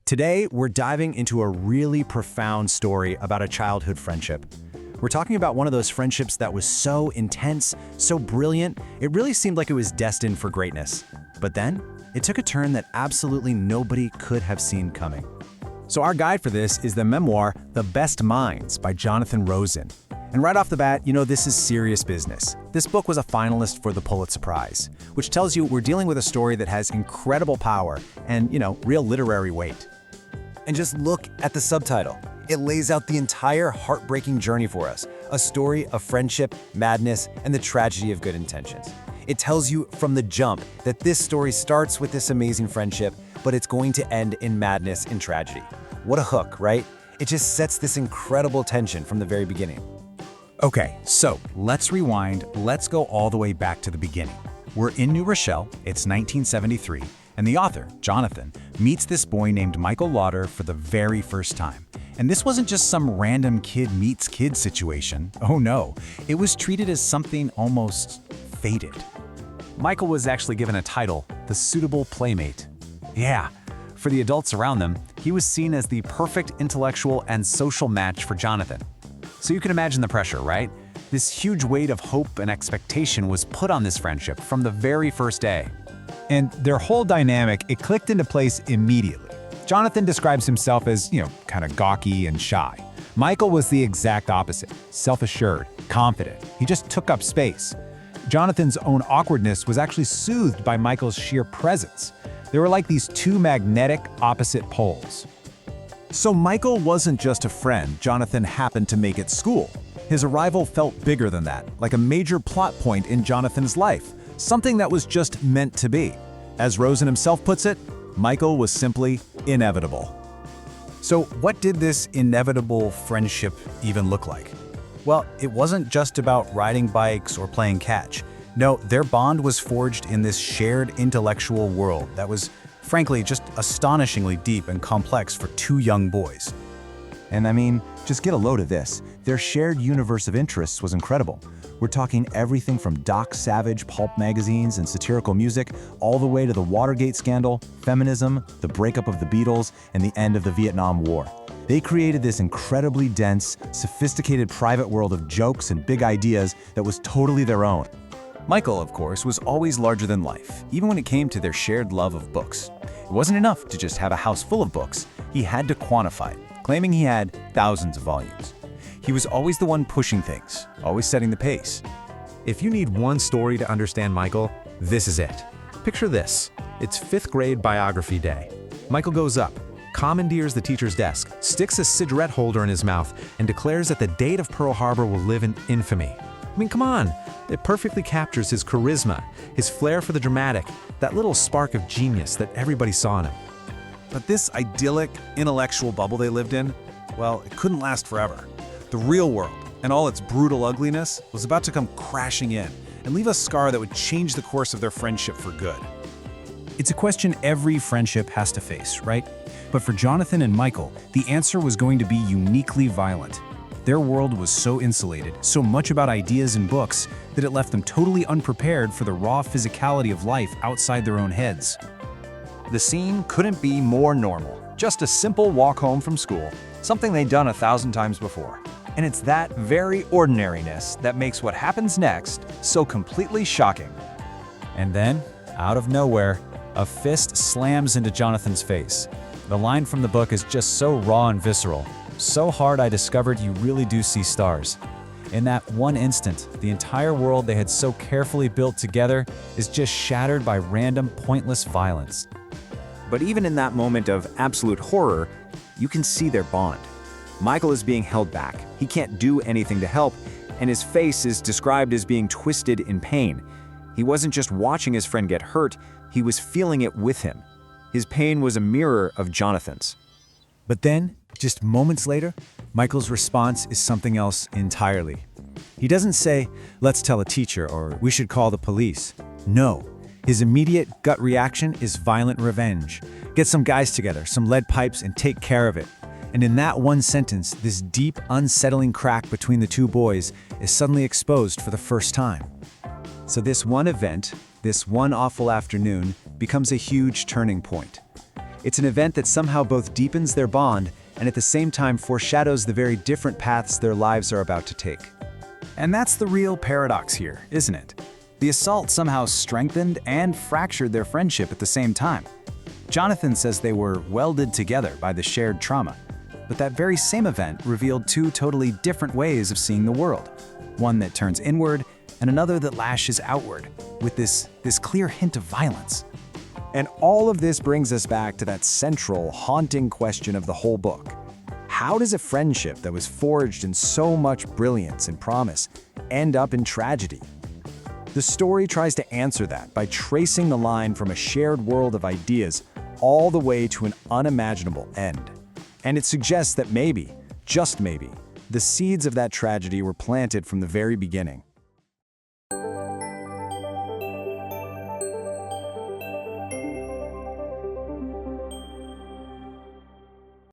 Today, we're diving into a really profound story about a childhood friendship. We're talking about one of those friendships that was so intense, so brilliant, it really seemed like it was destined for greatness. But then, it took a turn that absolutely nobody could have seen coming. So our guide for this is the memoir, The Best Minds by Jonathan Rosen. And right off the bat, this is serious business. This book was a finalist for the Pulitzer Prize, which tells you we're dealing with a story that has incredible power and, real literary weight. And just look at the subtitle. It lays out the entire heartbreaking journey for us, a story of friendship, madness, and the tragedy of good intentions. It tells you from the jump that this story starts with this amazing friendship, but it's going to end in madness and tragedy. What a hook, right? It just sets this incredible tension from the very beginning. Okay, so let's rewind. Let's go all the way back to the beginning. We're in New Rochelle, it's 1973, and the author, Jonathan, meets this boy named Michael Laudor for the very first time. And this wasn't just some random kid meets kid situation. Oh no, it was treated as something almost fated. Michael was actually given a title, the suitable playmate. Yeah, for the adults around them, he was seen as the perfect intellectual and social match for Jonathan. So you can imagine the pressure, right? This huge weight of hope and expectation was put on this friendship from the very first day. And their whole dynamic, it clicked into place immediately. Jonathan describes himself as, kind of gawky and shy. Michael was the exact opposite, self-assured, confident. He just took up space. Jonathan's own awkwardness was actually soothed by Michael's sheer presence. They were like these two magnetic opposite poles. So Michael wasn't just a friend Jonathan happened to make at school. His arrival felt bigger than that, like a major plot point in Jonathan's life, something that was just meant to be. As Rosen himself puts it, Michael was simply inevitable. So what did this inevitable friendship even look like? Well, it wasn't just about riding bikes or playing catch. No, their bond was forged in this shared intellectual world that was, frankly, just astonishingly deep and complex for two young boys. And just get a load of this. Their shared universe of interests was incredible. We're talking everything from Doc Savage pulp magazines and satirical music, all the way to the Watergate scandal, feminism, the breakup of the Beatles, and the end of the Vietnam War. They created this incredibly dense, sophisticated private world of jokes and big ideas that was totally their own. Michael, of course, was always larger than life, even when it came to their shared love of books. It wasn't enough to just have a house full of books. He had to quantify it, claiming he had thousands of volumes. He was always the one pushing things, always setting the pace. If you need one story to understand Michael, this is it. Picture this. It's 5th grade biography day. Michael goes up, commandeers the teacher's desk, sticks a cigarette holder in his mouth, and declares that the date of Pearl Harbor will live in infamy. Come on. It perfectly captures his charisma, his flair for the dramatic, that little spark of genius that everybody saw in him. But this idyllic, intellectual bubble they lived in, well, it couldn't last forever. The real world, and all its brutal ugliness, was about to come crashing in and leave a scar that would change the course of their friendship for good. It's a question every friendship has to face, right? But for Jonathan and Michael, the answer was going to be uniquely violent. Their world was so insulated, so much about ideas and books, that it left them totally unprepared for the raw physicality of life outside their own heads. The scene couldn't be more normal. Just a simple walk home from school, something they'd done 1,000 times before. And it's that very ordinariness that makes what happens next so completely shocking. And then, out of nowhere, a fist slams into Jonathan's face. The line from the book is just so raw and visceral. So hard I discovered you really do see stars. In that one instant, the entire world they had so carefully built together is just shattered by random, pointless violence. But even in that moment of absolute horror, you can see their bond. Michael is being held back. He can't do anything to help, and his face is described as being twisted in pain. He wasn't just watching his friend get hurt, he was feeling it with him. His pain was a mirror of Jonathan's. But then, just moments later, Michael's response is something else entirely. He doesn't say, "Let's tell a teacher," or "We should call the police." No, his immediate gut reaction is violent revenge. Get some guys together, some lead pipes, and take care of it. And in that one sentence, this deep, unsettling crack between the two boys is suddenly exposed for the first time. So this one event, this one awful afternoon, becomes a huge turning point. It's an event that somehow both deepens their bond and at the same time foreshadows the very different paths their lives are about to take. And that's the real paradox here, isn't it? The assault somehow strengthened and fractured their friendship at the same time. Jonathan says they were welded together by the shared trauma, but that very same event revealed two totally different ways of seeing the world, one that turns inward and another that lashes outward, with this clear hint of violence. And all of this brings us back to that central, haunting question of the whole book. How does a friendship that was forged in so much brilliance and promise end up in tragedy? The story tries to answer that by tracing the line from a shared world of ideas all the way to an unimaginable end. And it suggests that maybe, just maybe, the seeds of that tragedy were planted from the very beginning.